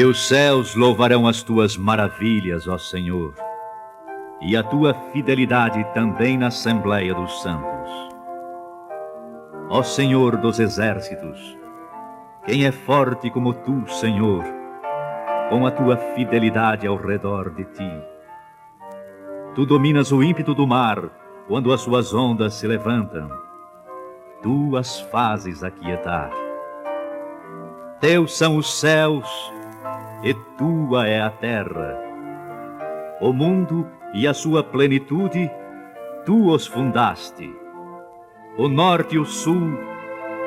E os céus louvarão as tuas maravilhas, ó Senhor, e a tua fidelidade também na Assembleia dos Santos. Ó Senhor dos exércitos, quem é forte como tu, Senhor, com a tua fidelidade ao redor de ti? Tu dominas o ímpeto do mar quando as suas ondas se levantam. Tu as fazes aquietar. Teus são os céus e tua é a terra. O mundo e a sua plenitude, tu os fundaste. O norte e o sul,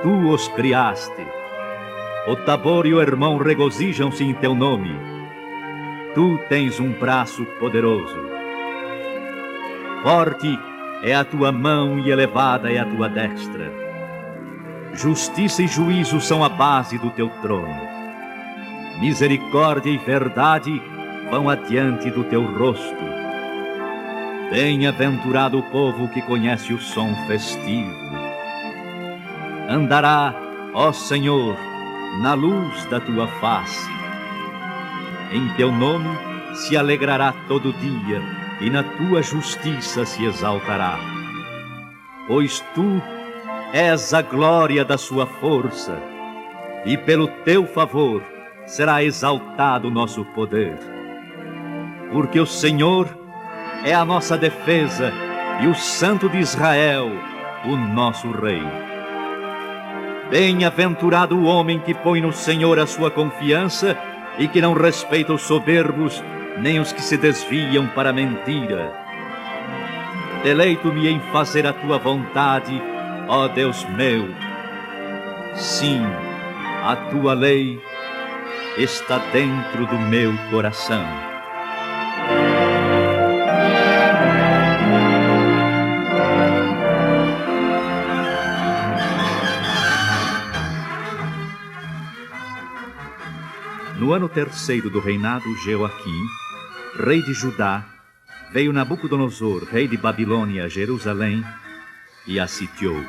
tu os criaste. O Tabor e o Hermão regozijam-se em teu nome. Tu tens um braço poderoso. Forte é a tua mão e elevada é a tua destra. Justiça e juízo são a base do teu trono. Misericórdia e verdade vão adiante do teu rosto. Bem-aventurado o povo que conhece o som festivo. Andará, ó Senhor, na luz da tua face. Em teu nome se alegrará todo dia, e na tua justiça se exaltará. Pois tu és a glória da sua força, e pelo teu favor será exaltado o nosso poder. Porque o Senhor é a nossa defesa, e o Santo de Israel, o nosso Rei. Bem-aventurado o homem que põe no Senhor a sua confiança e que não respeita os soberbos, nem os que se desviam para a mentira. Deleito-me em fazer a tua vontade, ó Deus meu. Sim, a tua lei está dentro do meu coração. No ano terceiro do reinado de Jeoaquim, rei de Judá, veio Nabucodonosor, rei de Babilônia, a Jerusalém, e a sitiou.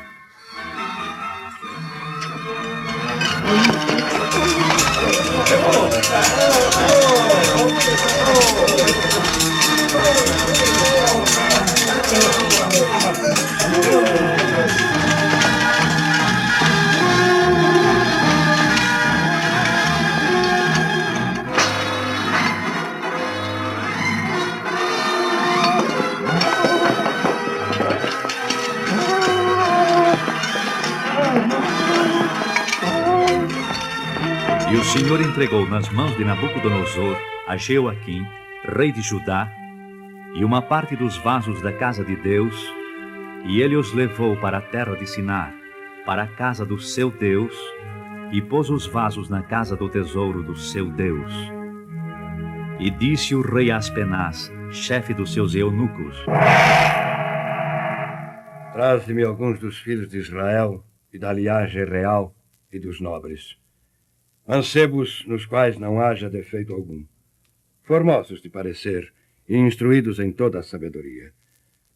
E o Senhor entregou nas mãos de Nabucodonosor a Jeoaquim, rei de Judá, e uma parte dos vasos da casa de Deus, e ele os levou para a terra de Sinar, para a casa do seu Deus, e pôs os vasos na casa do tesouro do seu Deus. E disse o rei Aspenaz, chefe dos seus eunucos: Traze-me alguns dos filhos de Israel e da linhagem real e dos nobres. Mancebos nos quais não haja defeito algum, formosos de parecer e instruídos em toda a sabedoria,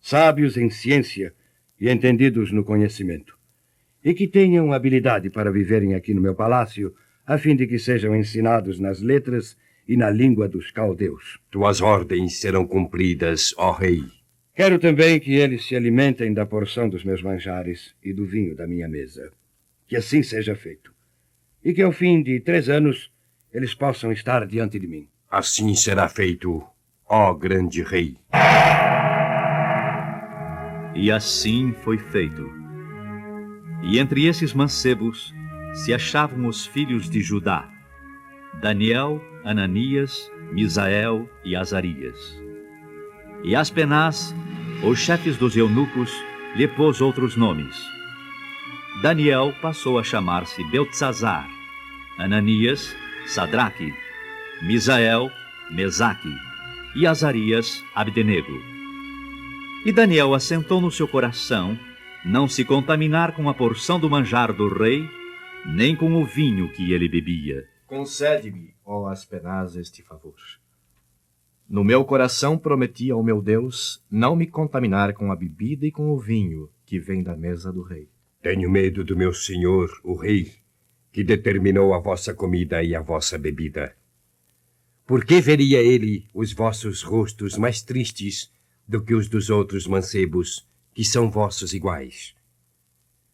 sábios em ciência e entendidos no conhecimento, e que tenham habilidade para viverem aqui no meu palácio, a fim de que sejam ensinados nas letras e na língua dos caldeus. Tuas ordens serão cumpridas, ó rei. Quero também que eles se alimentem da porção dos meus manjares e do vinho da minha mesa. Que assim seja feito. E que ao fim de 3 anos eles possam estar diante de mim. Assim será feito, ó grande rei. E assim foi feito. E entre esses mancebos se achavam os filhos de Judá: Daniel, Ananias, Misael e Azarias. E Aspenaz, os chefes dos eunucos, lhe pôs outros nomes. Daniel passou a chamar-se Beltzazar, Ananias, Sadraque, Misael, Mesaque e Azarias, Abdenego. E Daniel assentou no seu coração não se contaminar com a porção do manjar do rei, nem com o vinho que ele bebia. Concede-me, ó Aspenaz, este favor. No meu coração prometi ao meu Deus não me contaminar com a bebida e com o vinho que vem da mesa do rei. Tenho medo do meu senhor, o rei, que determinou a vossa comida e a vossa bebida. Por que veria ele os vossos rostos mais tristes do que os dos outros mancebos, que são vossos iguais?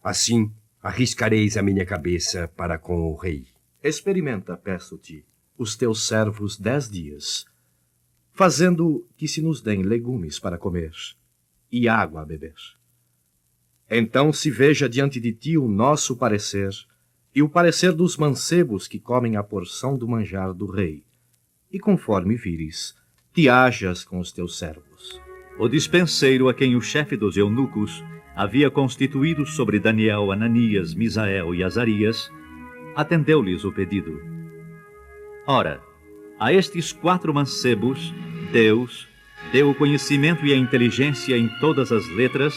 Assim, arriscareis a minha cabeça para com o rei. Experimenta, peço-te, os teus servos 10 dias, fazendo que se nos deem legumes para comer e água a beber. Então se veja diante de ti o nosso parecer e o parecer dos mancebos que comem a porção do manjar do rei, e conforme vires, te hajas com os teus servos. O dispenseiro a quem o chefe dos eunucos havia constituído sobre Daniel, Ananias, Misael e Azarias, atendeu-lhes o pedido. Ora, a estes 4 mancebos, Deus deu o conhecimento e a inteligência em todas as letras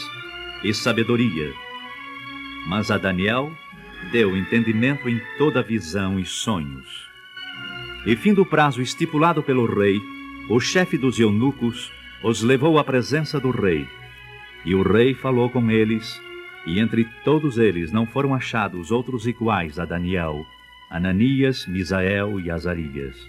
e sabedoria. Mas a Daniel deu entendimento em toda visão e sonhos. E findo o prazo estipulado pelo rei, o chefe dos eunucos os levou à presença do rei. E o rei falou com eles, e entre todos eles não foram achados outros iguais a Daniel, Ananias, Misael e Azarias.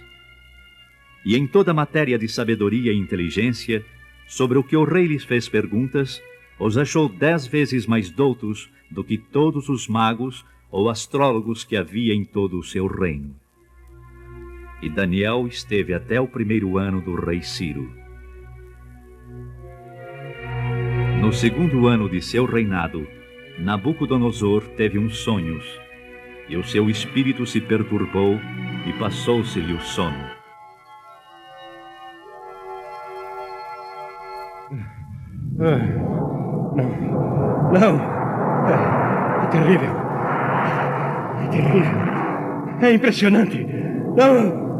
E em toda matéria de sabedoria e inteligência, sobre o que o rei lhes fez perguntas, os achou 10 vezes mais doutos do que todos os magos ou astrólogos que havia em todo o seu reino. E Daniel esteve até o 1º ano do rei Ciro. No 2º ano de seu reinado, Nabucodonosor teve uns sonhos, e o seu espírito se perturbou e passou-se-lhe o sono. Não. É terrível. É terrível. É impressionante. Não!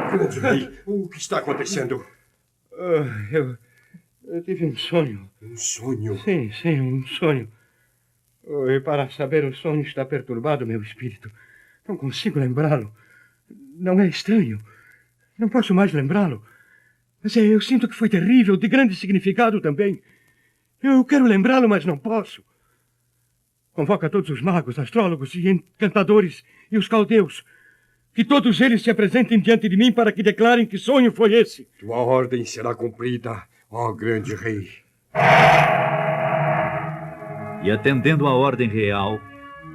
Grande rei, o que está acontecendo? Eu tive um sonho. Um sonho? Sim, um sonho. E para saber o sonho está perturbado meu espírito. Não consigo lembrá-lo. Não é estranho. Não posso mais lembrá-lo. Mas eu sinto que foi terrível, de grande significado também. Eu quero lembrá-lo, mas não posso. Convoca todos os magos, astrólogos e encantadores e os caldeus. Que todos eles se apresentem diante de mim para que declarem que sonho foi esse. Tua ordem será cumprida, ó grande rei. E atendendo à ordem real,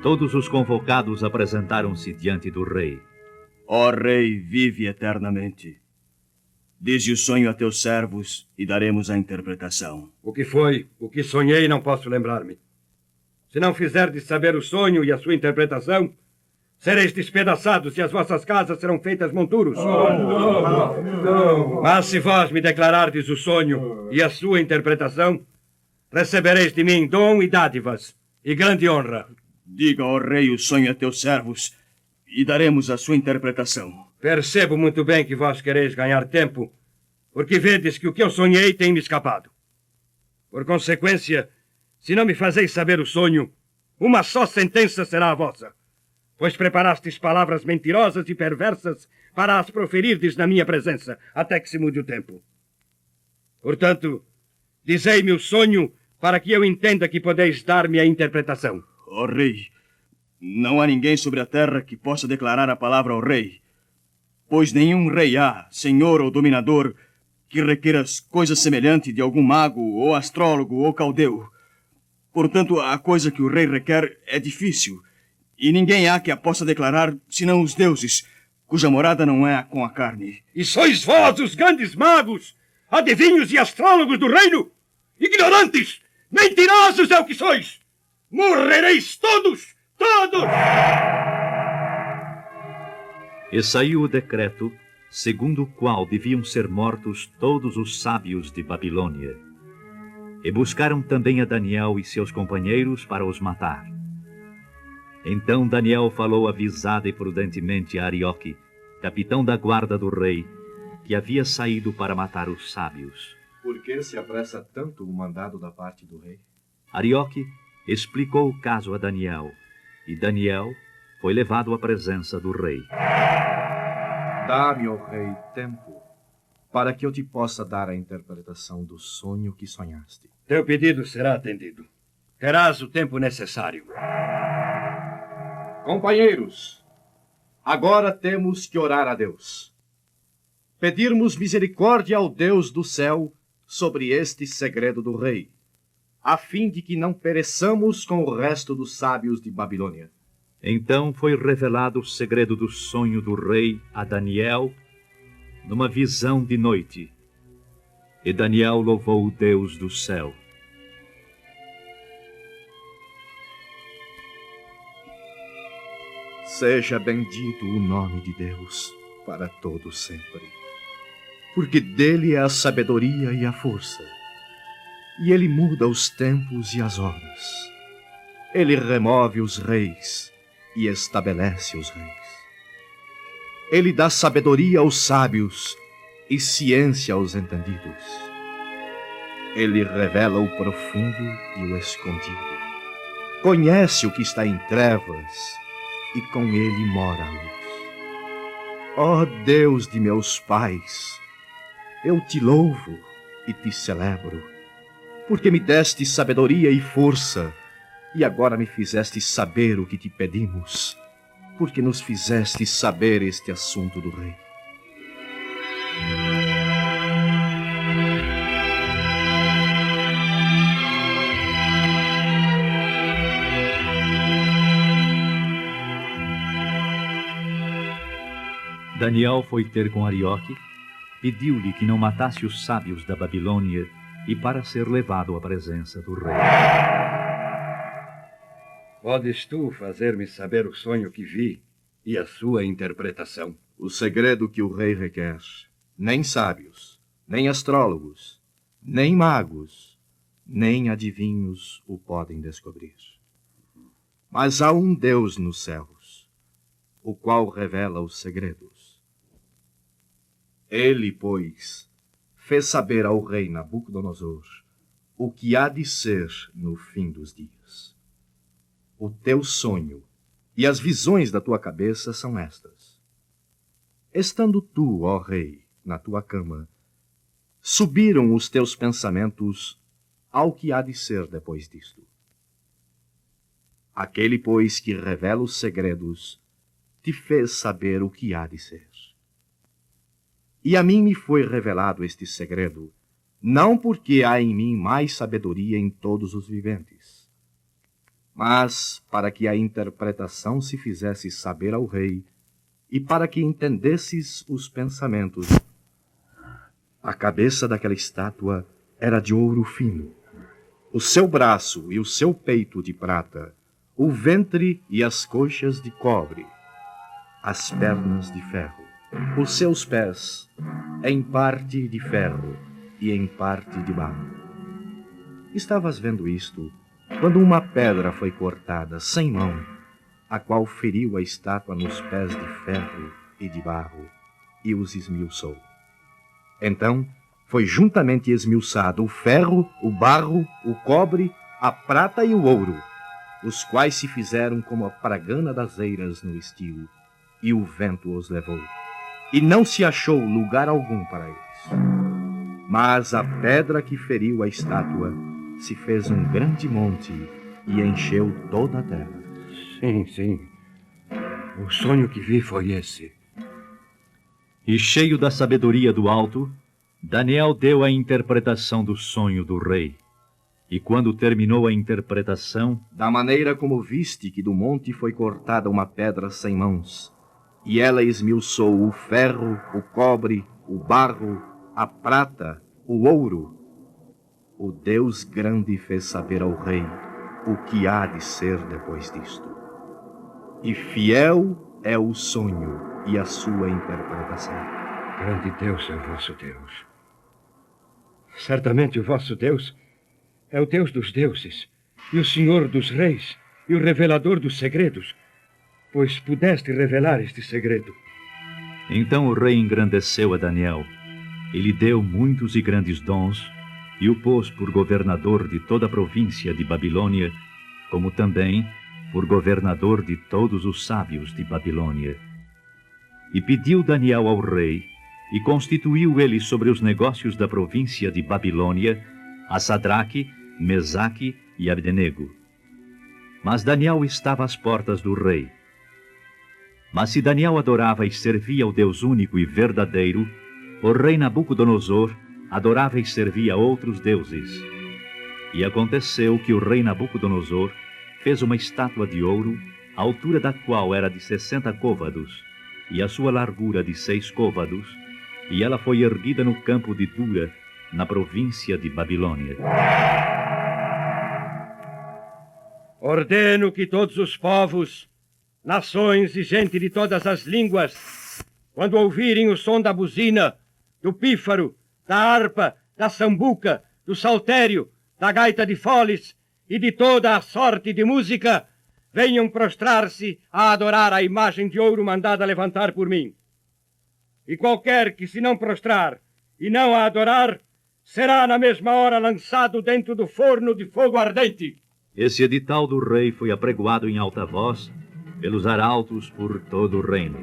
todos os convocados apresentaram-se diante do rei. Ó rei, vive eternamente. Dize o sonho a teus servos e daremos a interpretação. O que foi? O que sonhei não posso lembrar-me. Se não fizerdes saber o sonho e a sua interpretação, sereis despedaçados e as vossas casas serão feitas monturos. Não. Mas se vós me declarardes o sonho e a sua interpretação, recebereis de mim dom e dádivas e grande honra. Diga, ó rei, o sonho a teus servos e daremos a sua interpretação. Percebo muito bem que vós quereis ganhar tempo, porque vedes que o que eu sonhei tem me escapado. Por consequência, se não me fazeis saber o sonho, uma só sentença será a vossa, pois preparastes palavras mentirosas e perversas para as proferirdes na minha presença, até que se mude o tempo. Portanto, dizei-me o sonho para que eu entenda que podeis dar-me a interpretação. Ó rei, não há ninguém sobre a terra que possa declarar a palavra ao rei, pois nenhum rei há, senhor ou dominador, que requeira coisa semelhante de algum mago, ou astrólogo, ou caldeu. Portanto, a coisa que o rei requer é difícil, e ninguém há que a possa declarar, senão os deuses, cuja morada não é com a carne. E sois vós os grandes magos, adivinhos e astrólogos do reino? Ignorantes! Mentirosos é o que sois! Morrereis todos! Todos! E saiu o decreto, segundo o qual deviam ser mortos todos os sábios de Babilônia. E buscaram também a Daniel e seus companheiros para os matar. Então Daniel falou avisada e prudentemente a Arioque, capitão da guarda do rei, que havia saído para matar os sábios. Por que se apressa tanto o mandado da parte do rei? Arioque explicou o caso a Daniel, e Daniel foi levado à presença do rei. Dá-me, ó rei, tempo, para que eu te possa dar a interpretação do sonho que sonhaste. Teu pedido será atendido. Terás o tempo necessário. Companheiros, Agora temos que orar a Deus. Pedirmos misericórdia ao Deus do céu sobre este segredo do rei, a fim de que não pereçamos com o resto dos sábios de Babilônia. Então foi revelado o segredo do sonho do rei a Daniel numa visão de noite. E Daniel louvou o Deus do céu. Seja bendito o nome de Deus para todo sempre, porque dele é a sabedoria e a força, e ele muda os tempos e as horas. Ele remove os reis e estabelece os reis. Ele dá sabedoria aos sábios e ciência aos entendidos. Ele revela o profundo e o escondido. Conhece o que está em trevas e com ele mora a luz. Ó Deus de meus pais, eu te louvo e te celebro, porque me deste sabedoria e força, e agora me fizeste saber o que te pedimos, porque nos fizeste saber este assunto do rei. Daniel foi ter com Arioque, pediu-lhe que não matasse os sábios da Babilônia e para ser levado à presença do rei. Podes tu fazer-me saber o sonho que vi e a sua interpretação? O segredo que o rei requer, nem sábios, nem astrólogos, nem magos, nem adivinhos o podem descobrir. Mas há um Deus nos céus, o qual revela os segredos. Ele, pois, fez saber ao rei Nabucodonosor o que há de ser no fim dos dias. O teu sonho e as visões da tua cabeça são estas. Estando tu, ó rei, na tua cama, subiram os teus pensamentos ao que há de ser depois disto. Aquele, pois, que revela os segredos, te fez saber o que há de ser. E a mim me foi revelado este segredo, não porque há em mim mais sabedoria em todos os viventes, mas para que a interpretação se fizesse saber ao rei e para que entendesses os pensamentos. A cabeça daquela estátua era de ouro fino, o seu braço e o seu peito de prata, o ventre e as coxas de cobre, as pernas de ferro, os seus pés em parte de ferro e em parte de barro. Estavas vendo isto quando uma pedra foi cortada sem mão, a qual feriu a estátua nos pés de ferro e de barro e os esmiuçou. Então foi juntamente esmiuçado o ferro, o barro, o cobre, a prata e o ouro, os quais se fizeram como a pragana das eiras no estio, e o vento os levou. E não se achou lugar algum para eles. Mas a pedra que feriu a estátua se fez um grande monte e encheu toda a terra. Sim, sim. O sonho que vi foi esse. E cheio da sabedoria do alto, Daniel deu a interpretação do sonho do rei. E quando terminou a interpretação, da maneira como viste que do monte foi cortada uma pedra sem mãos, e ela esmiuçou o ferro, o cobre, o barro, a prata, o ouro, o Deus grande fez saber ao rei o que há de ser depois disto. E fiel é o sonho e a sua interpretação. Grande Deus é o vosso Deus. Certamente o vosso Deus é o Deus dos deuses, e o Senhor dos reis, e o revelador dos segredos, pois pudeste revelar este segredo. Então o rei engrandeceu a Daniel, e lhe deu muitos e grandes dons, e o pôs por governador de toda a província de Babilônia, como também por governador de todos os sábios de Babilônia. E pediu Daniel ao rei, e constituiu ele sobre os negócios da província de Babilônia a Sadraque, Mesaque e Abdenego. Mas Daniel estava às portas do rei. Mas se Daniel adorava e servia ao Deus único e verdadeiro, o rei Nabucodonosor adorava e servia outros deuses. E aconteceu que o rei Nabucodonosor fez uma estátua de ouro, a altura da qual era de 60 côvados, e a sua largura de 6 côvados, e ela foi erguida no campo de Dura, na província de Babilônia. Ordeno que todos os povos, nações e gente de todas as línguas, quando ouvirem o som da buzina, do pífaro, da harpa, da sambuca, do saltério, da gaita de foles e de toda a sorte de música, venham prostrar-se a adorar a imagem de ouro mandada levantar por mim. E qualquer que se não prostrar e não a adorar, será na mesma hora lançado dentro do forno de fogo ardente. Esse edital do rei foi apregoado em alta voz pelos arautos por todo o reino.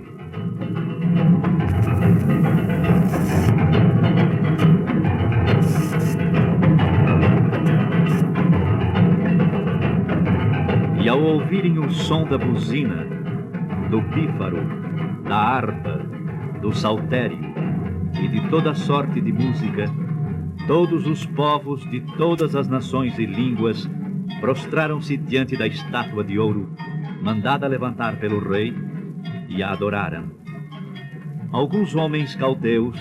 E ao ouvirem o som da buzina, do pífaro, da harpa, do saltério e de toda sorte de música, todos os povos de todas as nações e línguas prostraram-se diante da estátua de ouro, mandada levantar pelo rei, e a adoraram. Alguns homens caldeus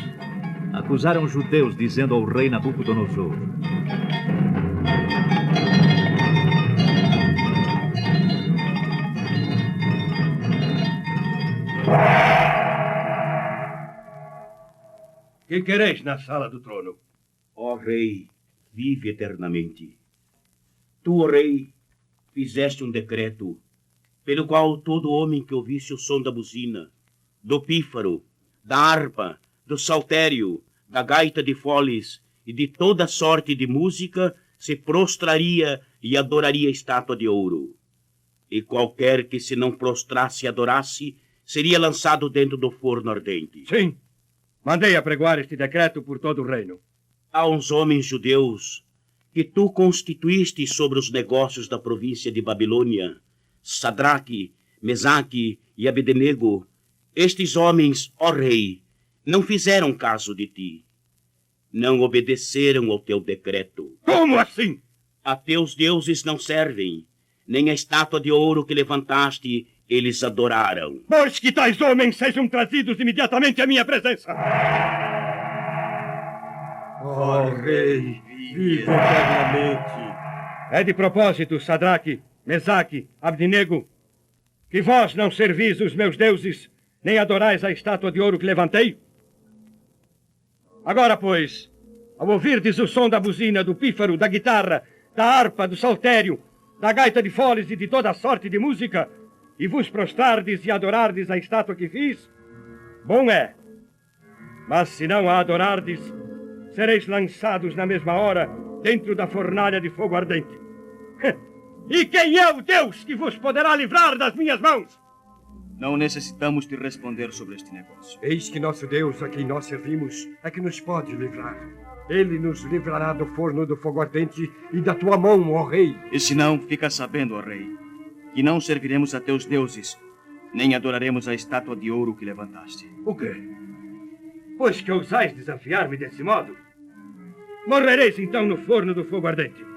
acusaram os judeus, dizendo ao rei Nabucodonosor: Que quereis na sala do trono? Ó rei, vive eternamente. Tu, ó rei, fizeste um decreto pelo qual todo homem que ouvisse o som da buzina, do pífaro, da harpa, do saltério, da gaita de foles e de toda sorte de música se prostraria e adoraria a estátua de ouro. E qualquer que se não prostrasse e adorasse, seria lançado dentro do forno ardente. Sim, mandei apregoar este decreto por todo o reino. Há uns homens judeus que tu constituíste sobre os negócios da província de Babilônia, Sadraque, Mesaque e Abdenego. Estes homens, ó rei, não fizeram caso de ti. Não obedeceram ao teu decreto. Como assim? A teus deuses não servem, nem a estátua de ouro que levantaste eles adoraram. Pois que tais homens sejam trazidos imediatamente à minha presença. Ó rei, vive eternamente. É de propósito, Sadraque, Mesaque, Abdenego, que vós não servis os meus deuses, nem adorais a estátua de ouro que levantei? Agora, pois, ao ouvirdes o som da buzina, do pífaro, da guitarra, da harpa, do saltério, da gaita de foles e de toda a sorte de música, e vos prostrardes e adorardes a estátua que fiz, bom é. Mas se não a adorardes, sereis lançados na mesma hora dentro da fornalha de fogo ardente. E quem é o Deus que vos poderá livrar das minhas mãos? Não necessitamos de responder sobre este negócio. Eis que nosso Deus, a quem nós servimos, é que nos pode livrar. Ele nos livrará do forno do fogo ardente e da tua mão, ó rei. E se não, fica sabendo, ó rei, que não serviremos a teus deuses, nem adoraremos a estátua de ouro que levantaste. O quê? Pois que ousais desafiar-me desse modo? Morrereis então no forno do fogo ardente.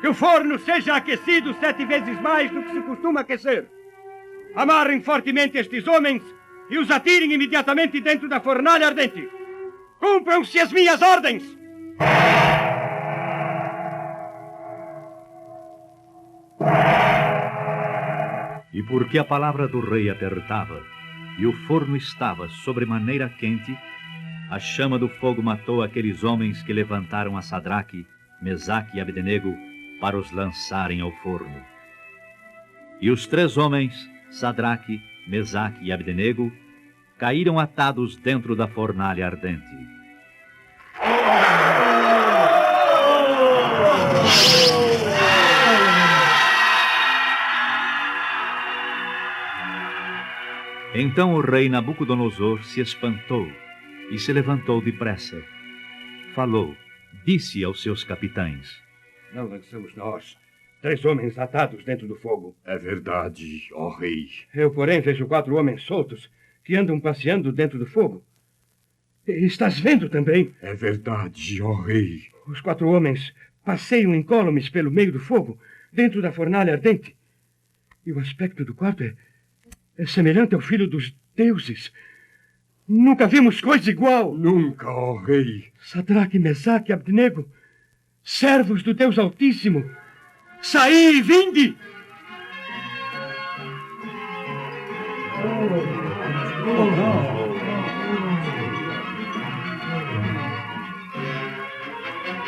Que o forno seja aquecido 7 vezes mais do que se costuma aquecer. Amarrem fortemente estes homens e os atirem imediatamente dentro da fornalha ardente. Cumpram-se as minhas ordens! E porque a palavra do rei apertava, e o forno estava sobremaneira quente, a chama do fogo matou aqueles homens que levantaram a Sadraque, Mesaque e Abdenego para os lançarem ao forno. E os 3 homens, Sadraque, Mesaque e Abdenego, caíram atados dentro da fornalha ardente. Então o rei Nabucodonosor se espantou e se levantou depressa. Falou, disse aos seus capitães: Não lançamos nós 3 homens atados dentro do fogo. É verdade, ó rei. Eu, porém, vejo 4 homens soltos que andam passeando dentro do fogo. Estás vendo também? É verdade, ó rei. Os 4 homens passeiam incólumes pelo meio do fogo, dentro da fornalha ardente. E o aspecto do quarto é semelhante ao filho dos deuses. Nunca vimos coisa igual. Nunca, ó rei. Sadraque, Mesaque e Abdenego, servos do Deus Altíssimo, saí e vinde!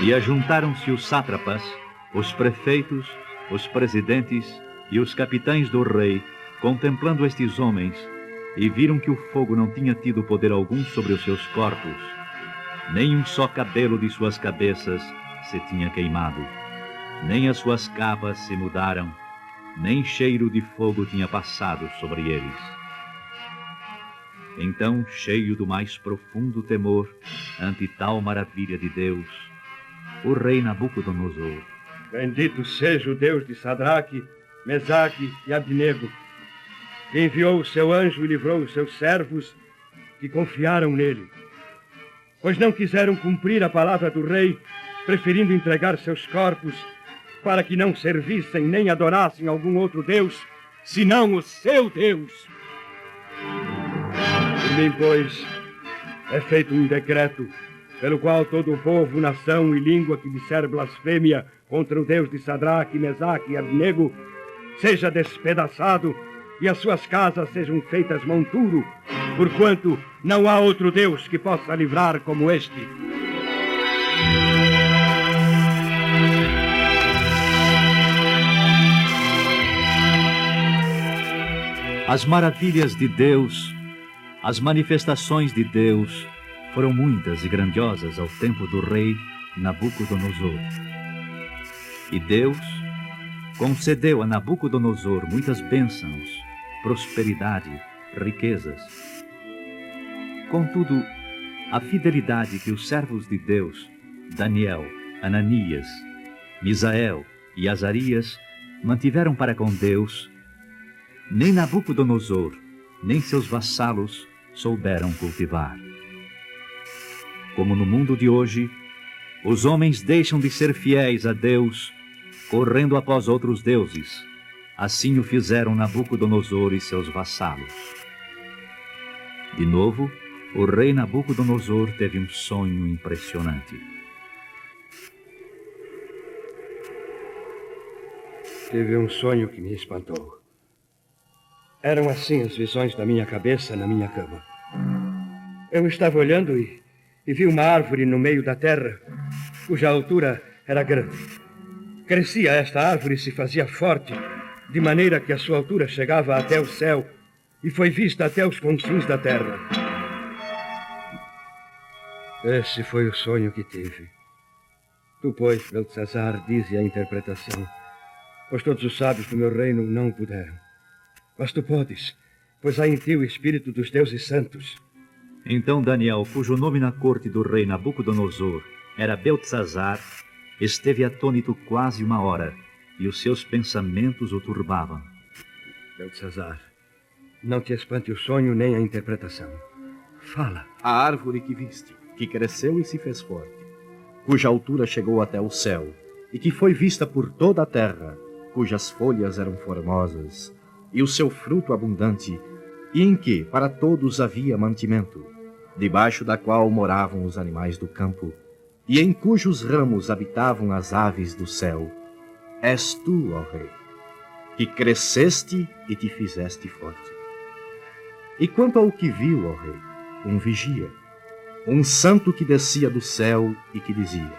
E ajuntaram-se os sátrapas, os prefeitos, os presidentes e os capitães do rei, contemplando estes homens, e viram que o fogo não tinha tido poder algum sobre os seus corpos, nem um só cabelo de suas cabeças se tinha queimado, nem as suas capas se mudaram, nem cheiro de fogo tinha passado sobre eles. Então, cheio do mais profundo temor ante tal maravilha de Deus, o rei Nabucodonosor: Bendito seja o Deus de Sadraque, Mesaque e Abdenego, que enviou o seu anjo e livrou os seus servos que confiaram nele, pois não quiseram cumprir a palavra do rei, preferindo entregar seus corpos para que não servissem nem adorassem algum outro Deus, senão o seu Deus. Por mim, pois, é feito um decreto pelo qual todo o povo, nação e língua que disser blasfêmia contra o Deus de Sadraque, Mesaque e Abdenego seja despedaçado e as suas casas sejam feitas monturo, porquanto não há outro Deus que possa livrar como este. As maravilhas de Deus, as manifestações de Deus foram muitas e grandiosas ao tempo do rei Nabucodonosor. E Deus concedeu a Nabucodonosor muitas bênçãos, prosperidade, riquezas. Contudo, a fidelidade que os servos de Deus, Daniel, Ananias, Misael e Azarias, mantiveram para com Deus, nem Nabucodonosor, nem seus vassalos souberam cultivar. Como no mundo de hoje, os homens deixam de ser fiéis a Deus, correndo após outros deuses. Assim o fizeram Nabucodonosor e seus vassalos. De novo, o rei Nabucodonosor teve um sonho impressionante. Tive um sonho que me espantou. Eram assim as visões da minha cabeça na minha cama. Eu estava olhando e vi uma árvore no meio da terra, cuja altura era grande. Crescia esta árvore e se fazia forte, de maneira que a sua altura chegava até o céu e foi vista até os confins da terra. Esse foi o sonho que tive. Tu, pois, Beltesazar, dize a interpretação, pois todos os sábios do meu reino não puderam. Mas tu podes, pois há em ti o espírito dos deuses santos. Então Daniel, cujo nome na corte do rei Nabucodonosor era Beltesazar, esteve atônito quase 1 hora, e os seus pensamentos o turbavam. Beltesazar, não te espante o sonho nem a interpretação. Fala. A árvore que viste, que cresceu e se fez forte, cuja altura chegou até o céu, e que foi vista por toda a terra, cujas folhas eram formosas, e o seu fruto abundante, e em que para todos havia mantimento, debaixo da qual moravam os animais do campo, e em cujos ramos habitavam as aves do céu. És tu, ó rei, que cresceste e te fizeste forte. E quanto ao que viu, ó rei, um vigia, um santo que descia do céu e que dizia: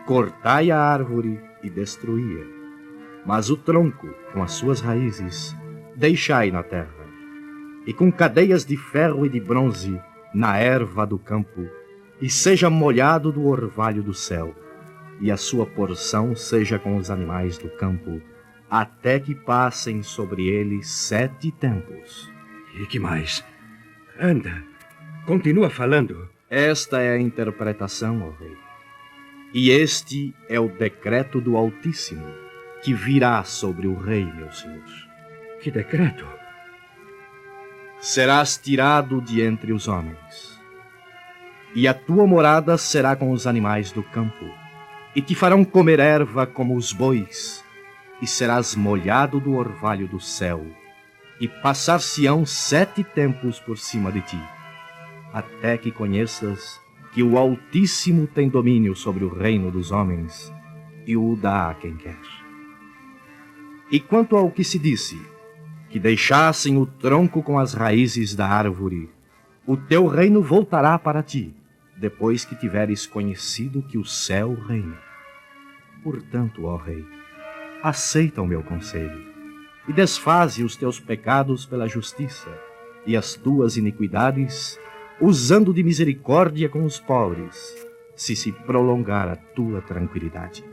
cortai a árvore e destruía, mas o tronco, com as suas raízes, deixai na terra, e com cadeias de ferro e de bronze na erva do campo, e seja molhado do orvalho do céu, e a sua porção seja com os animais do campo, até que passem sobre ele 7 tempos. E que mais? Anda, continua falando. Esta é a interpretação, ó rei. E este é o decreto do Altíssimo, que virá sobre o rei, meu senhor. Que decreto? Serás tirado de entre os homens, e a tua morada será com os animais do campo, e te farão comer erva como os bois, e serás molhado do orvalho do céu, e passar-se-ão 7 tempos por cima de ti, até que conheças que o Altíssimo tem domínio sobre o reino dos homens, e o dá a quem quer. E quanto ao que se disse, que deixassem o tronco com as raízes da árvore, o teu reino voltará para ti, depois que tiveres conhecido que o céu reina. Portanto, ó rei, aceita o meu conselho, e desfaze os teus pecados pela justiça, e as tuas iniquidades, usando de misericórdia com os pobres, se prolongar a tua tranquilidade.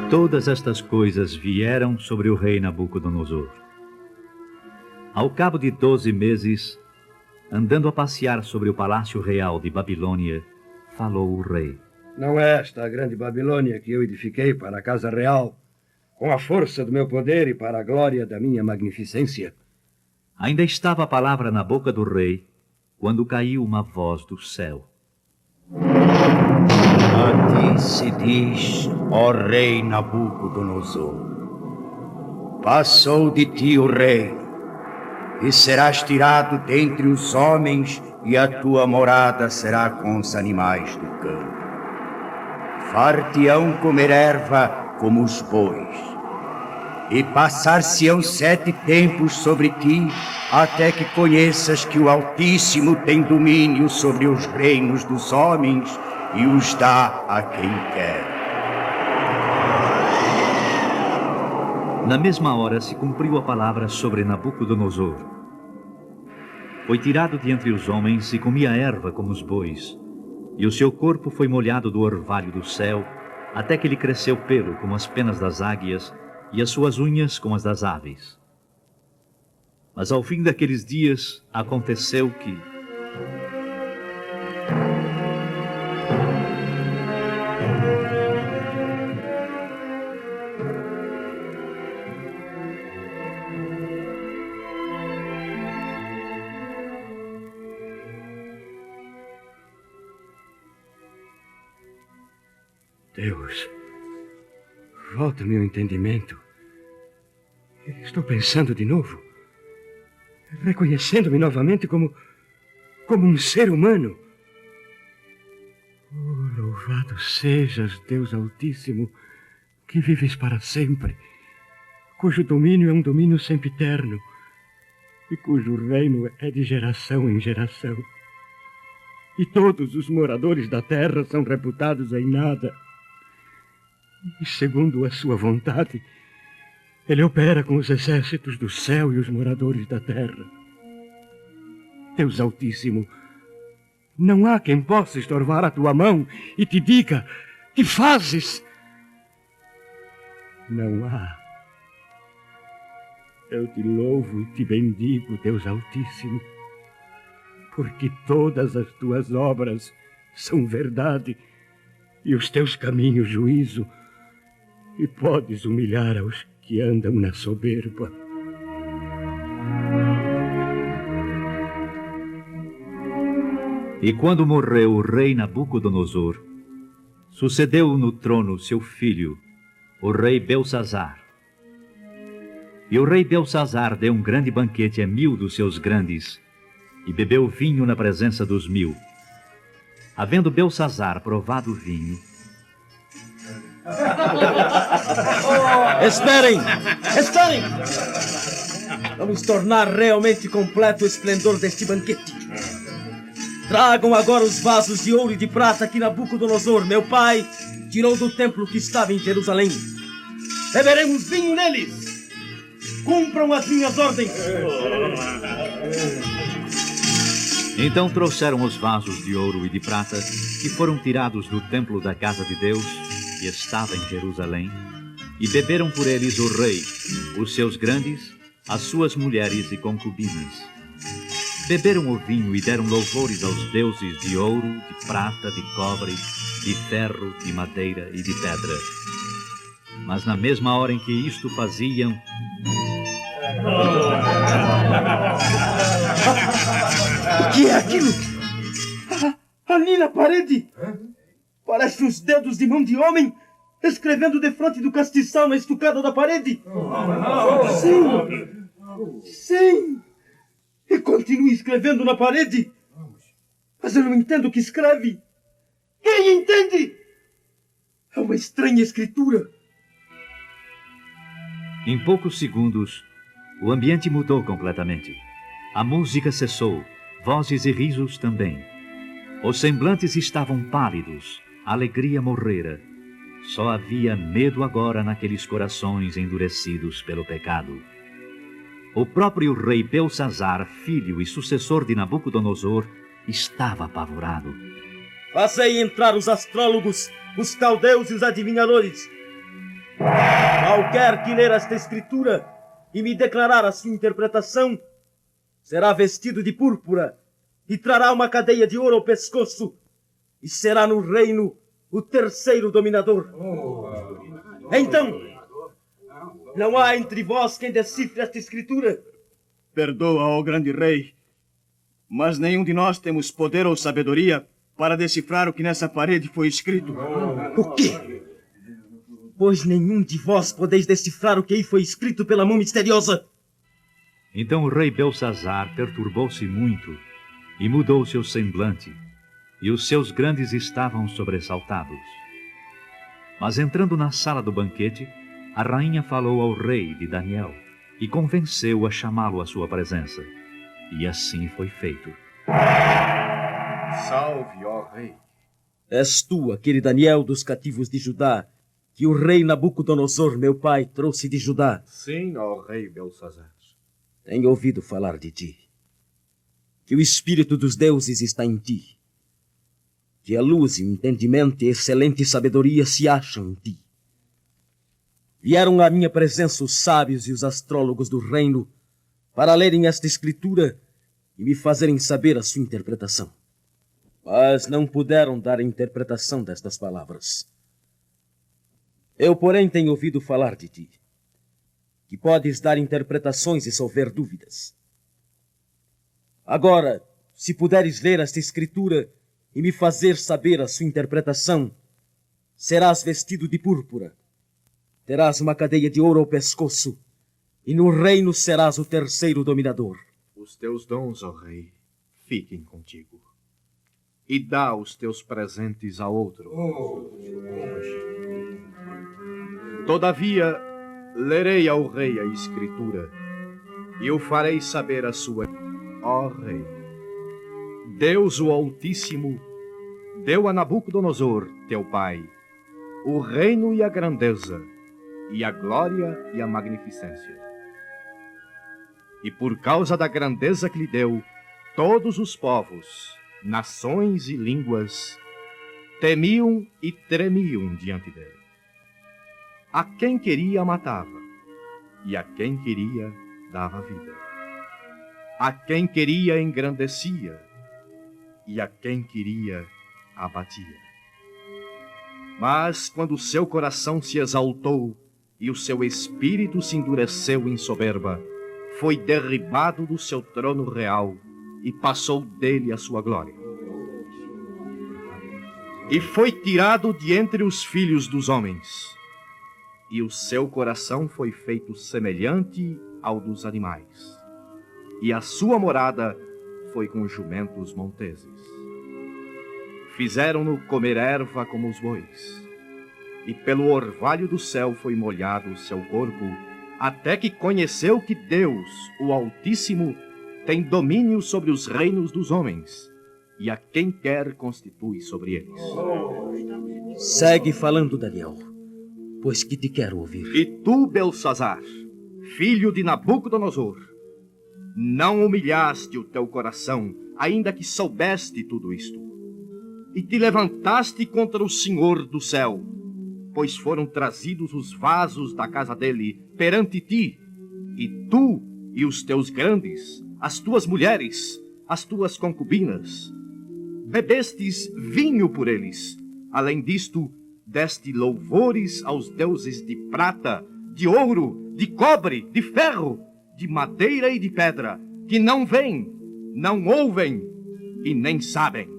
Todas estas coisas vieram sobre o rei Nabucodonosor. Ao cabo de 12 meses, andando a passear sobre o palácio real de Babilônia, falou o rei. Não é esta a grande Babilônia que eu edifiquei para a casa real, com a força do meu poder e para a glória da minha magnificência? Ainda estava a palavra na boca do rei, quando caiu uma voz do céu. A ti se diz, ó rei Nabucodonosor, passou de ti o reino, e serás tirado dentre os homens, e a tua morada será com os animais do campo. Far-te-ão comer erva como os bois, e passar-se-ão 7 tempos sobre ti, até que conheças que o Altíssimo tem domínio sobre os reinos dos homens, e os dá a quem quer. Na mesma hora se cumpriu a palavra sobre Nabucodonosor. Foi tirado de entre os homens e comia erva como os bois, e o seu corpo foi molhado do orvalho do céu, até que lhe cresceu pelo como as penas das águias, e as suas unhas como as das aves. Mas ao fim daqueles dias aconteceu que, Deus, volta-me o entendimento. Estou pensando de novo, reconhecendo-me novamente como um ser humano. Oh, louvado sejas, Deus Altíssimo, que vives para sempre, cujo domínio é um domínio sempiterno e cujo reino é de geração em geração. E todos os moradores da terra são reputados em nada. E segundo a sua vontade, ele opera com os exércitos do céu e os moradores da terra. Deus Altíssimo, não há quem possa estorvar a tua mão e te diga: que fazes? Não há. Eu te louvo e te bendigo, Deus Altíssimo, porque todas as tuas obras são verdade e os teus caminhos juízo, e podes humilhar aos que andam na soberba. E quando morreu o rei Nabucodonosor, sucedeu no trono seu filho, o rei Belsazar. E o rei Belsazar deu um grande banquete a 1000 dos seus grandes, e bebeu vinho na presença dos 1000. Havendo Belsazar provado o vinho, Esperem! Esperem! Vamos tornar realmente completo o esplendor deste banquete. Tragam agora os vasos de ouro e de prata que Nabucodonosor, meu pai, tirou do templo que estava em Jerusalém. Beberemos vinho neles. Cumpram as minhas ordens. então trouxeram os vasos de ouro e de prata que foram tirados do templo da casa de Deus, que estava em Jerusalém, e beberam por eles o rei, os seus grandes, as suas mulheres e concubinas. Beberam o vinho e deram louvores aos deuses de ouro, de prata, de cobre, de ferro, de madeira e de pedra, Mas na mesma hora em que isto faziam, O que é aquilo? Ali na parede! Parece os dedos de mão de homem escrevendo defronte do castiçal na estucada da parede! Sim! Sim! E continua escrevendo na parede! Mas eu não entendo o que escreve! Quem entende? É uma estranha escritura! em poucos segundos, o ambiente mudou completamente. A música cessou, vozes e risos também. Os semblantes estavam pálidos, a alegria morrera. Só havia medo agora naqueles corações endurecidos pelo pecado. O próprio rei Belsazar, filho e sucessor de Nabucodonosor, estava apavorado. Fazei entrar os astrólogos, os caldeus e os adivinhadores. Qualquer que ler esta escritura e me declarar a sua interpretação, será vestido de púrpura e trará uma cadeia de ouro ao pescoço e será no reino o terceiro dominador. Então, não há entre vós quem decifre esta escritura? Perdoa, ó grande rei, mas nenhum de nós temos poder ou sabedoria para decifrar o que nessa parede foi escrito. O quê? Pois nenhum de vós podeis decifrar o que aí foi escrito pela mão misteriosa. Então o rei Belsazar perturbou-se muito e mudou seu semblante, e os seus grandes estavam sobressaltados. Mas entrando na sala do banquete, a rainha falou ao rei de Daniel e convenceu-o a chamá-lo à sua presença. E assim foi feito. Salve, ó rei. És tu, aquele Daniel dos cativos de Judá, que o rei Nabucodonosor, meu pai, trouxe de Judá. Sim, ó rei Belsazar. Tenho ouvido falar de ti, que o espírito dos deuses está em ti, que a luz e o entendimento e excelente sabedoria se acham em ti. Vieram à minha presença os sábios e os astrólogos do reino para lerem esta escritura e me fazerem saber a sua interpretação. Mas não puderam dar a interpretação destas palavras. Eu, porém, tenho ouvido falar de ti, que podes dar interpretações e solver dúvidas. Agora, se puderes ler esta escritura e me fazer saber a sua interpretação, serás vestido de púrpura, terás uma cadeia de ouro ao pescoço, e no reino serás o terceiro dominador. Os teus dons, ó rei, fiquem contigo. E dá os teus presentes a outro. Todavia, lerei ao rei a escritura, e o farei saber a sua... Ó rei, Deus o Altíssimo deu a Nabucodonosor, teu pai, o reino e a grandeza, e a glória e a magnificência. E por causa da grandeza que lhe deu, todos os povos, nações e línguas temiam e tremiam diante dele. A quem queria matava, e a quem queria dava vida. A quem queria engrandecia, e a quem queria abatia. Mas quando o seu coração se exaltou e o seu espírito se endureceu em soberba, foi derribado do seu trono real e passou dele a sua glória. E foi tirado de entre os filhos dos homens, e o seu coração foi feito semelhante ao dos animais, e a sua morada foi com jumentos monteses. Fizeram-no comer erva como os bois, e pelo orvalho do céu foi molhado o seu corpo, até que conheceu que Deus, o Altíssimo, tem domínio sobre os reinos dos homens, e a quem quer constitui sobre eles. Segue falando, Daniel, pois que te quero ouvir. E tu, Belsazar, filho de Nabucodonosor, não humilhaste o teu coração, ainda que soubeste tudo isto, e te levantaste contra o Senhor do céu, pois foram trazidos os vasos da casa dele perante ti, e tu e os teus grandes, as tuas mulheres, as tuas concubinas, bebestes vinho por eles. Além disto, deste louvores aos deuses de prata, de ouro, de cobre, de ferro, de madeira e de pedra, que não veem, não ouvem e nem sabem.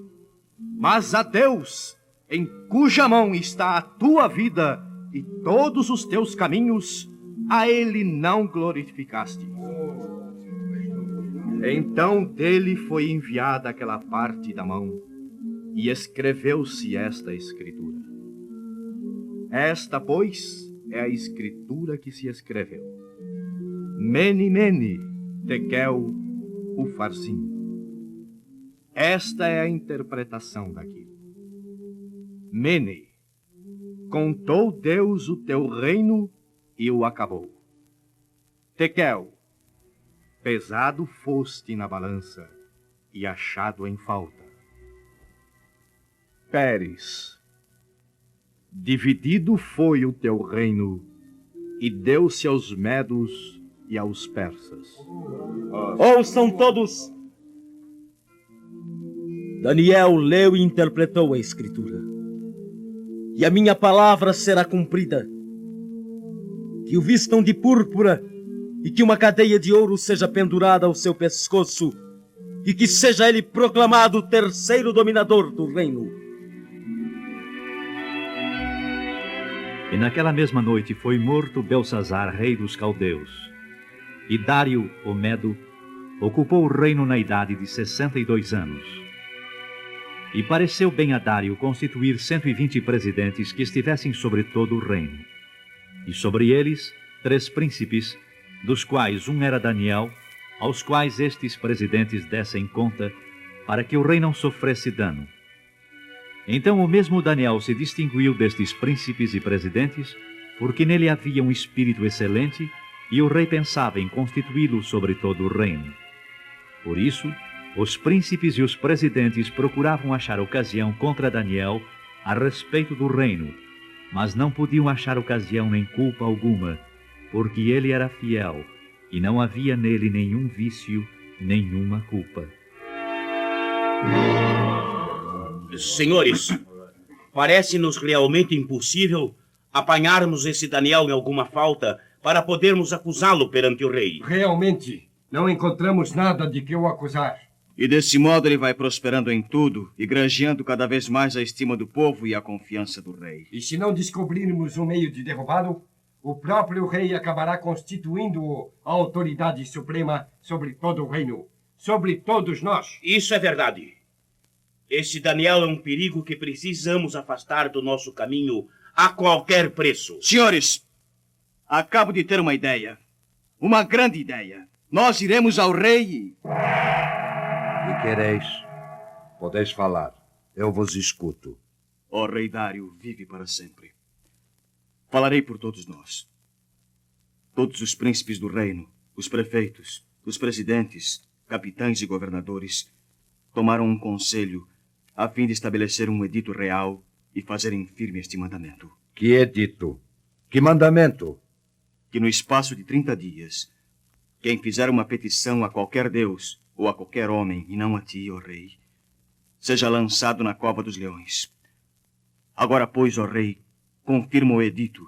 Mas a Deus, em cuja mão está a tua vida e todos os teus caminhos, a ele não glorificaste. Então dele foi enviada aquela parte da mão, e escreveu-se esta escritura. Esta, pois, é a escritura que se escreveu. Mene, mene, tekel, ufarsim. Esta é a interpretação daquilo. Mene, contou Deus o teu reino e o acabou. Tekel, pesado foste na balança e achado em falta. Pérez, dividido foi o teu reino e deu-se aos medos e aos persas. Ouçam todos! Daniel leu e interpretou a escritura. E a minha palavra será cumprida. Que o vistam de púrpura e que uma cadeia de ouro seja pendurada ao seu pescoço e que seja ele proclamado o terceiro dominador do reino. E naquela mesma noite foi morto Belsazar, rei dos caldeus. E Dário, o Medo, ocupou o reino na idade de 62 anos. E pareceu bem a Dário constituir 120 presidentes que estivessem sobre todo o reino. E sobre eles 3 príncipes, dos quais um era Daniel, aos quais estes presidentes dessem conta, para que o rei não sofresse dano. Então o mesmo Daniel se distinguiu destes príncipes e presidentes, porque nele havia um espírito excelente, e o rei pensava em constituí-lo sobre todo o reino. Por isso, os príncipes e os presidentes procuravam achar ocasião contra Daniel a respeito do reino, mas não podiam achar ocasião nem culpa alguma, porque ele era fiel, e não havia nele nenhum vício, nenhuma culpa. Senhores, parece-nos realmente impossível apanharmos esse Daniel em alguma falta para podermos acusá-lo perante o rei. Realmente, não encontramos nada de que o acusar. E desse modo ele vai prosperando em tudo e granjeando cada vez mais a estima do povo e a confiança do rei. E se não descobrirmos um meio de derrubá-lo, o próprio rei acabará constituindo-o a autoridade suprema sobre todo o reino, sobre todos nós. Isso é verdade. Esse Daniel é um perigo que precisamos afastar do nosso caminho a qualquer preço. Senhores, acabo de ter uma ideia. Uma grande ideia. Nós iremos ao rei. Que quereis? Podeis falar. Eu vos escuto. Ó rei Dário, vive para sempre. Falarei por todos nós. Todos os príncipes do reino, os prefeitos, os presidentes, capitães e governadores tomaram um conselho a fim de estabelecer um edito real e fazerem firme este mandamento. Que edito? Que mandamento? Que no espaço de 30 dias, quem fizer uma petição a qualquer deus ou a qualquer homem, e não a ti, ó rei, seja lançado na cova dos leões. Agora, pois, ó rei, confirma o edito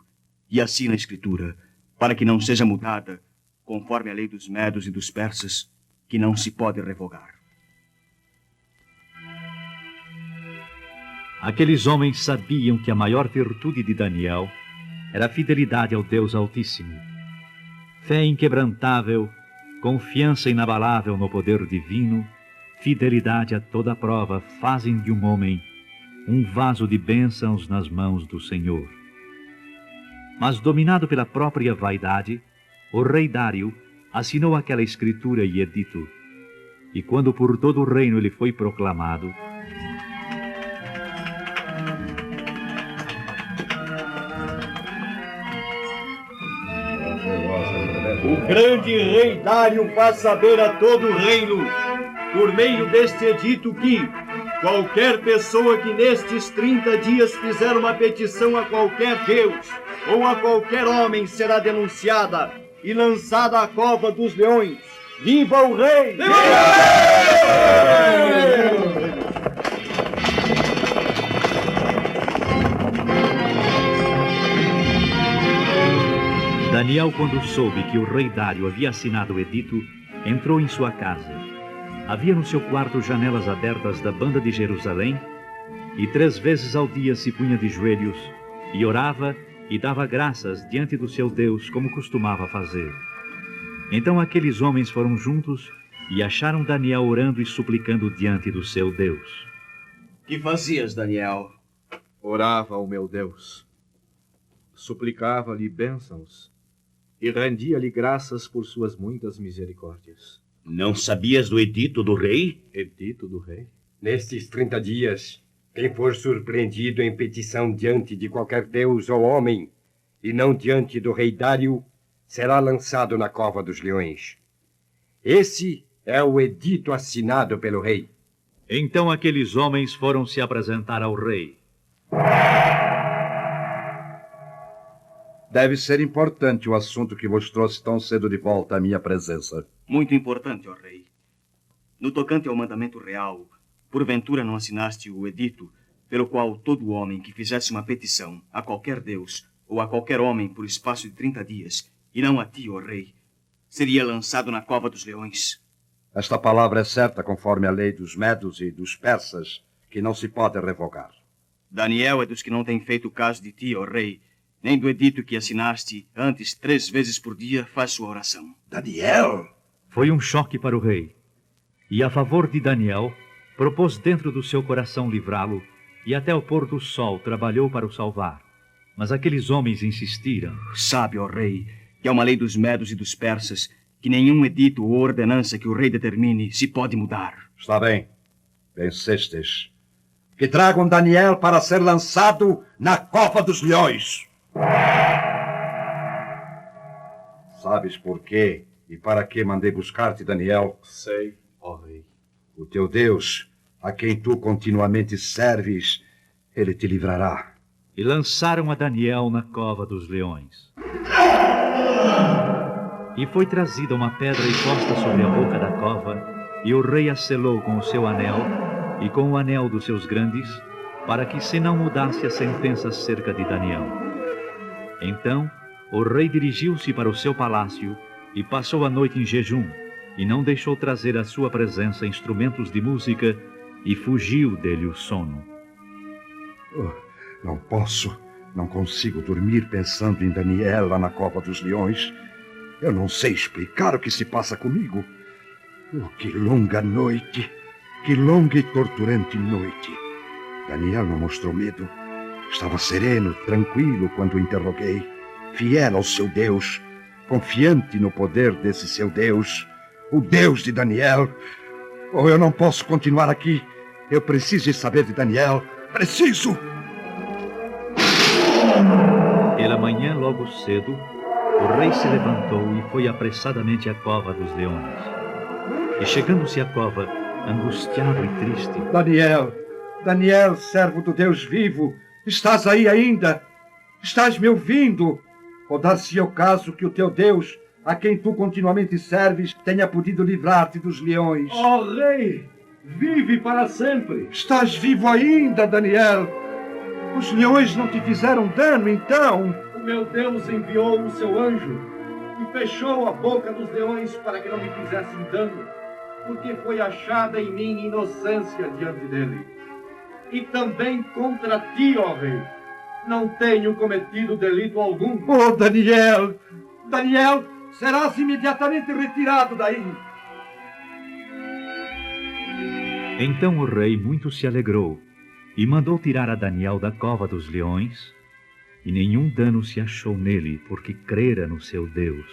e assina a escritura, para que não seja mudada, conforme a lei dos medos e dos persas, que não se pode revogar. Aqueles homens sabiam que a maior virtude de Daniel era a fidelidade ao Deus Altíssimo. Fé inquebrantável, confiança inabalável no poder divino, fidelidade a toda prova fazem de um homem um vaso de bênçãos nas mãos do Senhor. Mas, dominado pela própria vaidade, o rei Dário assinou aquela escritura e edito, e quando por todo o reino ele foi proclamado, o grande rei Dário faz saber a todo o reino, por meio deste edito, que qualquer pessoa que nestes 30 dias fizer uma petição a qualquer deus ou a qualquer homem será denunciada e lançada à cova dos leões. Viva o rei! Viva o rei! Daniel, quando soube que o rei Dário havia assinado o edito, entrou em sua casa. Havia no seu quarto janelas abertas da banda de Jerusalém, e 3 vezes ao dia se punha de joelhos, e orava e dava graças diante do seu Deus, como costumava fazer. Então aqueles homens foram juntos e acharam Daniel orando e suplicando diante do seu Deus. Que fazias, Daniel? Orava ao meu Deus, suplicava-lhe bênçãos e rendia-lhe graças por suas muitas misericórdias. Não sabias do edito do rei? Edito do rei? Nestes 30 dias, quem for surpreendido em petição diante de qualquer deus ou homem, e não diante do rei Dário, será lançado na cova dos leões. Esse é o edito assinado pelo rei. Então aqueles homens foram se apresentar ao rei. Deve ser importante o assunto que vos trouxe tão cedo de volta à minha presença. Muito importante, ó rei. No tocante ao mandamento real, porventura não assinaste o edito pelo qual todo homem que fizesse uma petição a qualquer deus ou a qualquer homem por espaço de 30 dias, e não a ti, ó rei, seria lançado na cova dos leões? Esta palavra é certa conforme a lei dos medos e dos persas, que não se pode revogar. Daniel é dos que não tem feito caso de ti, ó rei, nem do edito que assinaste antes 3 vezes por dia faz sua oração. Daniel? Foi um choque para o rei. E a favor de Daniel, propôs dentro do seu coração livrá-lo, e até o pôr do sol trabalhou para o salvar. Mas aqueles homens insistiram. Sabe, ó rei, que é uma lei dos medos e dos persas, que nenhum edito ou ordenança que o rei determine se pode mudar. Está bem. Vencestes. Que tragam Daniel para ser lançado na cova dos leões. Sabes por quê e para que mandei buscar-te, Daniel? Sei, ó rei. O teu Deus, a quem tu continuamente serves, ele te livrará. E lançaram a Daniel na cova dos leões. E foi trazida uma pedra e posta sobre a boca da cova, e o rei a selou com o seu anel e com o anel dos seus grandes, para que se não mudasse a sentença acerca de Daniel. Então o rei dirigiu-se para o seu palácio e passou a noite em jejum, e não deixou trazer à sua presença instrumentos de música, e fugiu dele o sono. Não consigo dormir pensando em Daniel lá na cova dos leões. Eu não sei explicar o que se passa comigo. Que longa noite, que longa e torturante noite. Daniel não mostrou medo. Estava sereno, tranquilo quando o interroguei, fiel ao seu Deus, confiante no poder desse seu Deus, o Deus de Daniel. Eu não posso continuar aqui. Eu preciso saber de Daniel. Preciso! Pela manhã, logo cedo, o rei se levantou e foi apressadamente à cova dos leões. E chegando-se à cova, angustiado e triste... Daniel, servo do Deus vivo, estás aí ainda? Estás me ouvindo? Ou dar-se-ia o caso que o teu Deus, a quem tu continuamente serves, tenha podido livrar-te dos leões? Ó rei, vive para sempre. Estás vivo ainda, Daniel? Os leões não te fizeram dano, então? O meu Deus enviou o seu anjo e fechou a boca dos leões para que não me fizessem dano, porque foi achada em mim inocência diante dele. E também contra ti, ó rei, não tenho cometido delito algum. Oh, Daniel! Daniel, serás imediatamente retirado daí. Então o rei muito se alegrou e mandou tirar a Daniel da cova dos leões, e nenhum dano se achou nele, porque crera no seu Deus.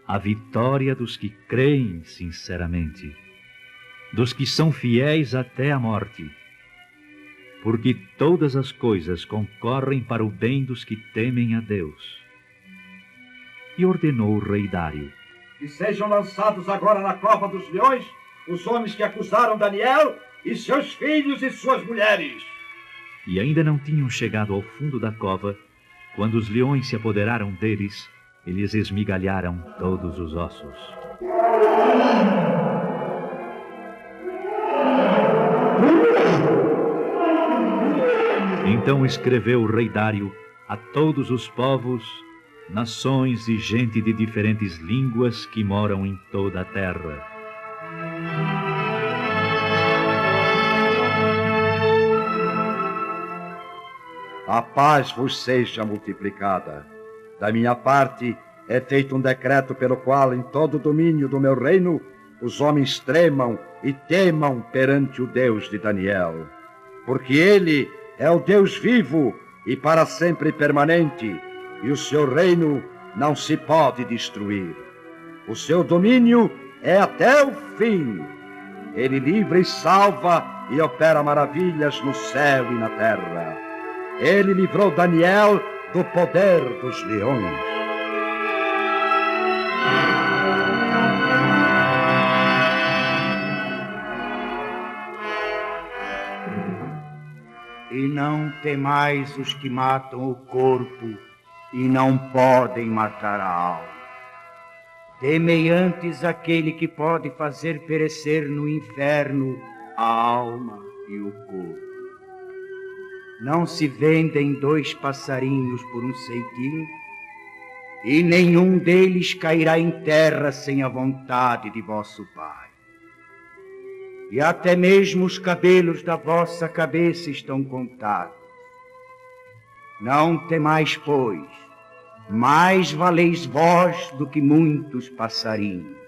A vitória dos que creem sinceramente, dos que são fiéis até a morte, porque todas as coisas concorrem para o bem dos que temem a Deus. E ordenou o rei Dário: que sejam lançados agora na cova dos leões os homens que acusaram Daniel e seus filhos e suas mulheres. E ainda não tinham chegado ao fundo da cova, quando os leões se apoderaram deles e lhes esmigalharam todos os ossos. Então escreveu o rei Dário a todos os povos nações e gente de diferentes línguas que moram em toda a terra. A paz vos seja multiplicada. Da minha parte, é feito um decreto pelo qual, em todo o domínio do meu reino, os homens tremam e temam perante o Deus de Daniel. Porque ele é o Deus vivo e para sempre permanente, e o seu reino não se pode destruir. O seu domínio é até o fim. Ele livra e salva e opera maravilhas no céu e na terra. Ele livrou Daniel do poder dos leões. E não temais os que matam o corpo e não podem matar a alma. Temei antes aquele que pode fazer perecer no inferno a alma e o corpo. Não se vendem 2 passarinhos por um ceitinho, e nenhum deles cairá em terra sem a vontade de vosso Pai. E até mesmo os cabelos da vossa cabeça estão contados. Não temais, pois, mais valeis vós do que muitos passarinhos.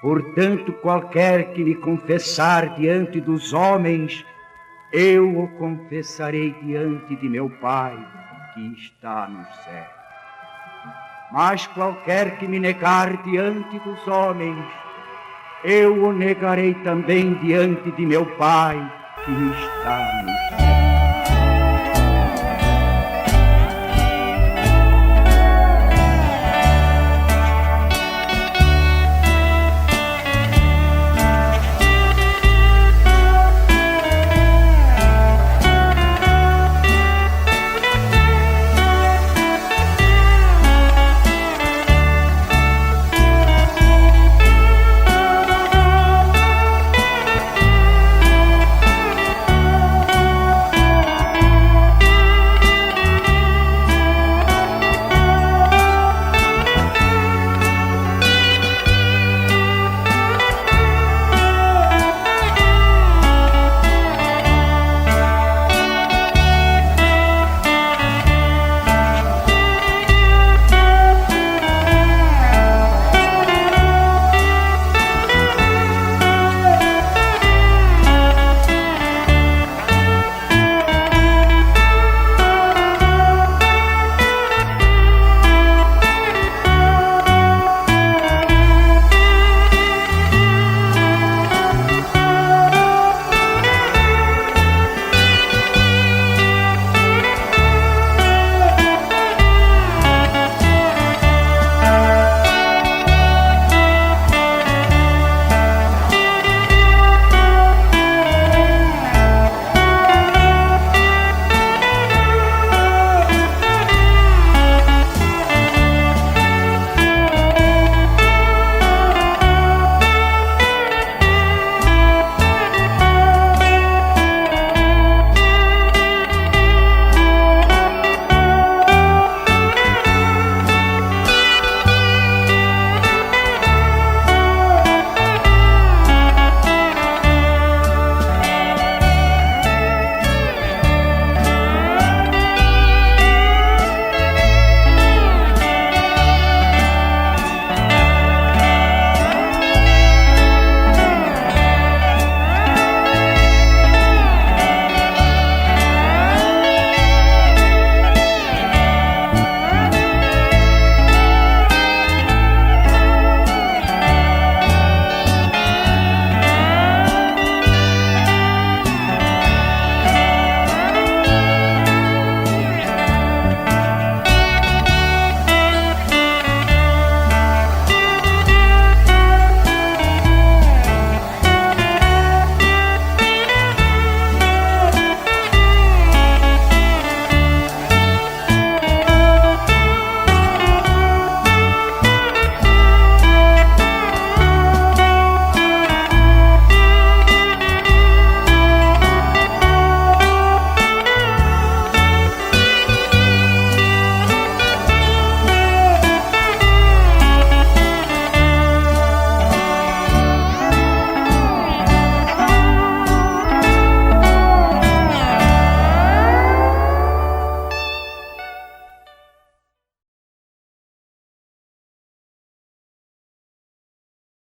Portanto, qualquer que me confessar diante dos homens, eu o confessarei diante de meu Pai, que está nos céus. Mas qualquer que me negar diante dos homens, eu o negarei também diante de meu Pai, que está nos céus.